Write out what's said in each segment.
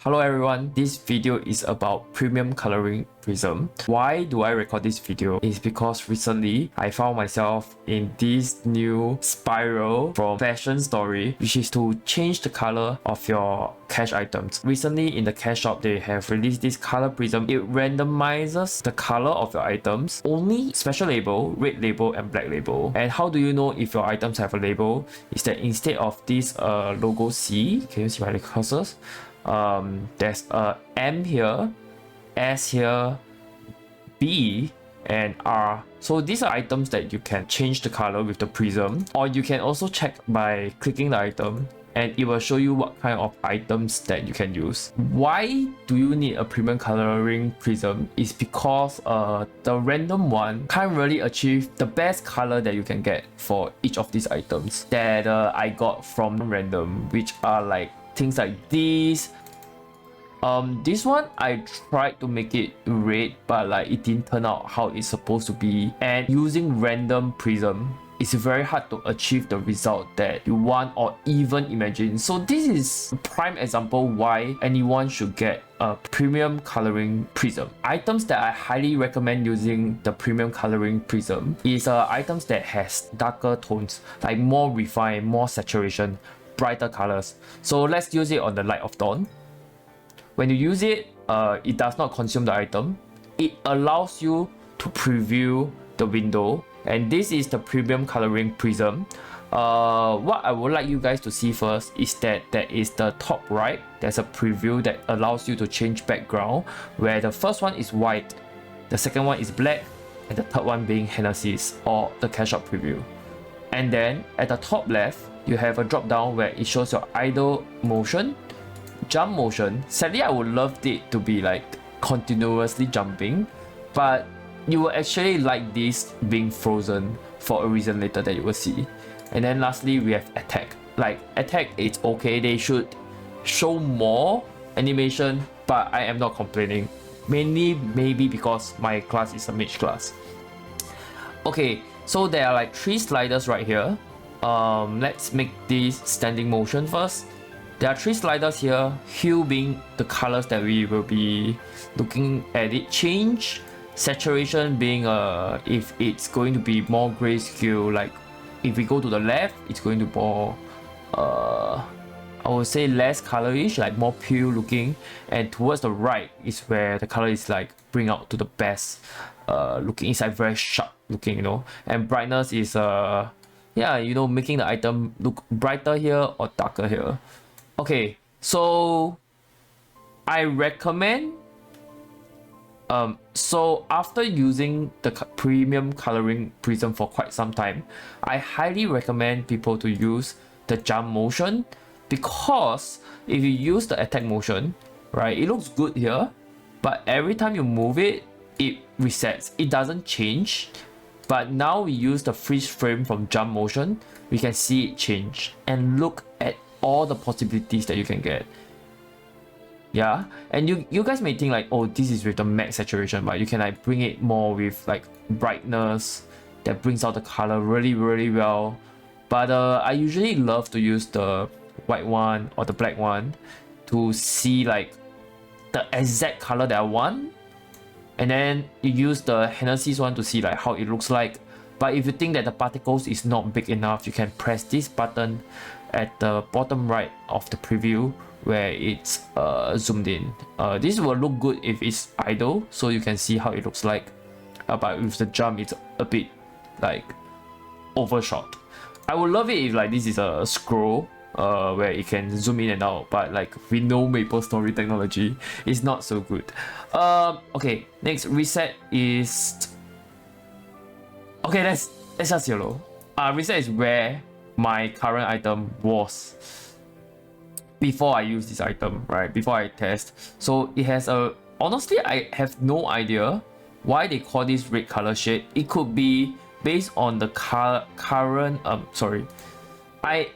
Hello everyone, this video is about Premium Coloring Prism. Why do I record this video? Is because recently I found myself in this new spiral from Fashion Story, which is to change the color of your cash items. Recently in the cash shop, they have released this color prism. It randomizes the color of your items, only special label, red label and black label. And how do you know if your items have a label? Is that instead of this logo C, can you see my cursors? There's a M here, S here, B and R. So these are items that you can change the color with the prism, or you can also check by clicking the item and it will show you what kind of items that you can use. Why do you need a premium coloring prism? Is because the random one can't really achieve the best color that you can get for each of these items that I got from random, which are like things like these. This one I tried to make it red, but like it didn't turn out how it's supposed to be. And using random prism, it's very hard to achieve the result that you want or even imagine. So this is a prime example why anyone should get a premium coloring prism. Items that I highly recommend using the premium coloring prism is items that has darker tones, like more refined, more saturation, brighter colors. So let's use it on the light of dawn. When you use it, it does not consume the item. It allows you to preview the window, and this is the premium coloring prism. What I would like you guys to see first is that there is the top right. There's a preview that allows you to change background, where the first one is white, the second one is black, and the third one being Hennessy's or the cash out preview. And then at the top left, you have a drop down where it shows your idle motion, jump motion. Sadly, I would love it to be like continuously jumping, but you will actually like this being frozen for a reason later that you will see. And then lastly, we have attack. Like attack, it's okay. They should show more animation, but I am not complaining. Mainly maybe because my class is a mage class. Okay, so there are like 3 sliders right here. Let's make this standing motion first. There are 3 sliders here, hue being the colors that we will be looking at it change, saturation being if it's going to be more grayscale, like if we go to the left, it's going to be more I would say less colorish, like more pale looking, and towards the right is where the color is like bring out to the best looking. It's like very sharp looking, you know, and brightness is yeah, you know, making the item look brighter here or darker here. Okay, so I recommend so after using the premium coloring prism for quite some time, I highly recommend people to use the jump motion, because if you use the attack motion, right, it looks good here, but every time you move it, it resets. It doesn't change. But now we use the freeze frame from jump motion, we can see it change and look at all the possibilities that you can get. Yeah, and you guys may think like, oh, this is with the max saturation, but you can like bring it more with like brightness that brings out the color really well. But I usually love to use the white one or the black one to see like the exact color that I want. And then you use the Hennessy's one to see like how it looks like. But if you think that the particles is not big enough, you can press this button at the bottom right of the preview where it's zoomed in. This will look good if it's idle, so you can see how it looks like. But with the jump, it's a bit like overshot. I would love it if like this is a scroll where it can zoom in and out, but like we know MapleStory technology is not so good. Okay, next reset is okay. Let's just yellow. Reset is where my current item was before I use this item, right? Before I test. So it has a, honestly, I have no idea why they call this red color shade. It could be based on the current I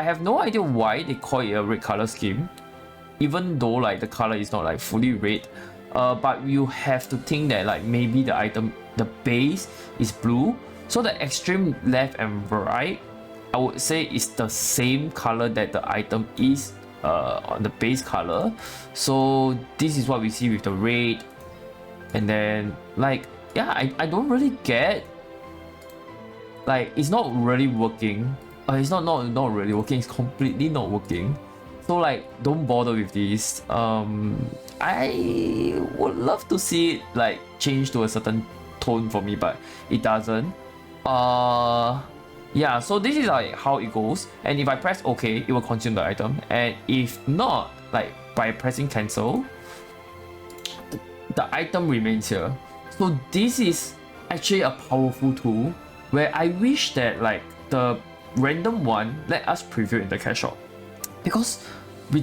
have no idea why they call it a red color scheme, even though like the color is not like fully red. But you have to think that like maybe the item, the base is blue, so the extreme left and right, I would say it's the same color that the item is on the base color. So this is what we see with the red, and then like yeah, I don't really get, like it's not really working. It's not really working. It's completely not working. So like don't bother with this. I would love to see it like change to a certain tone for me, but it doesn't. Yeah, so this is like how it goes, and if I press OK, it will consume the item, and if not, like by pressing cancel, the item remains here. So this is actually a powerful tool where I wish that like the random one let us preview in the cash shop, because we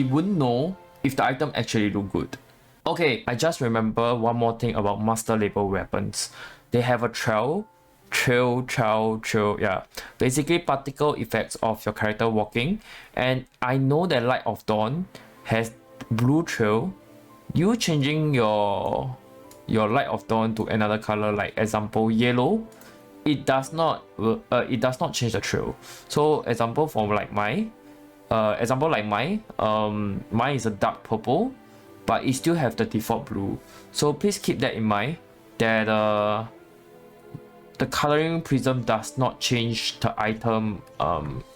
wouldn't know if the item actually look good. Okay, I just remember one more thing about master label weapons. They have a trail, yeah, basically particle effects of your character walking, and I know that Light of Dawn has blue trail. You changing your Light of Dawn to another color, like example yellow, it does not change the trail. So example for like mine, mine is a dark purple, but it still have the default blue. So please keep that in mind, that the coloring prism does not change the item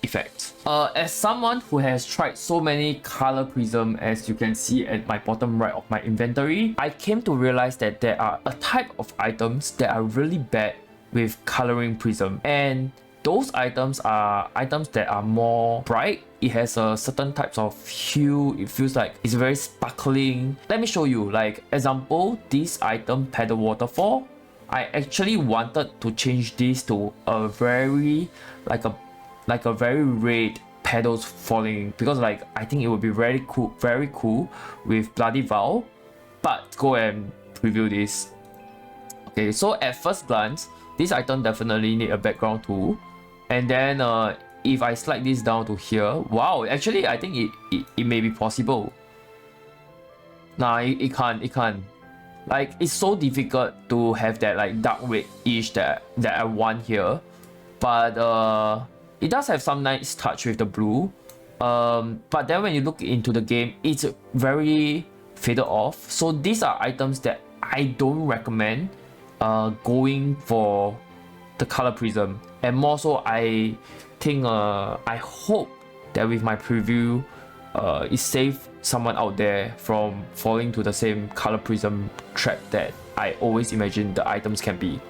effect. As someone who has tried so many color prism, as you can see at my bottom right of my inventory, I came to realize that there are a type of items that are really bad with coloring prism, and those items are items that are more bright. It has a certain types of hue. It feels like it's very sparkling. Let me show you, like example, this item Pedal Waterfall. I actually wanted to change this to a very like a very red petals falling, because like I think it would be very cool with Bloody Vow. But go and preview this. Okay, so at first glance, this item definitely need a background too, and then if I slide this down to here, wow, actually I think it may be possible. Nah, it can't. Like it's so difficult to have that like dark red-ish that I want here, but it does have some nice touch with the blue. But then when you look into the game, it's very faded off. So these are items that I don't recommend going for the color prism, and more so I think I hope that with my preview it saves someone out there from falling to the same color prism trap that I always imagine the items can be.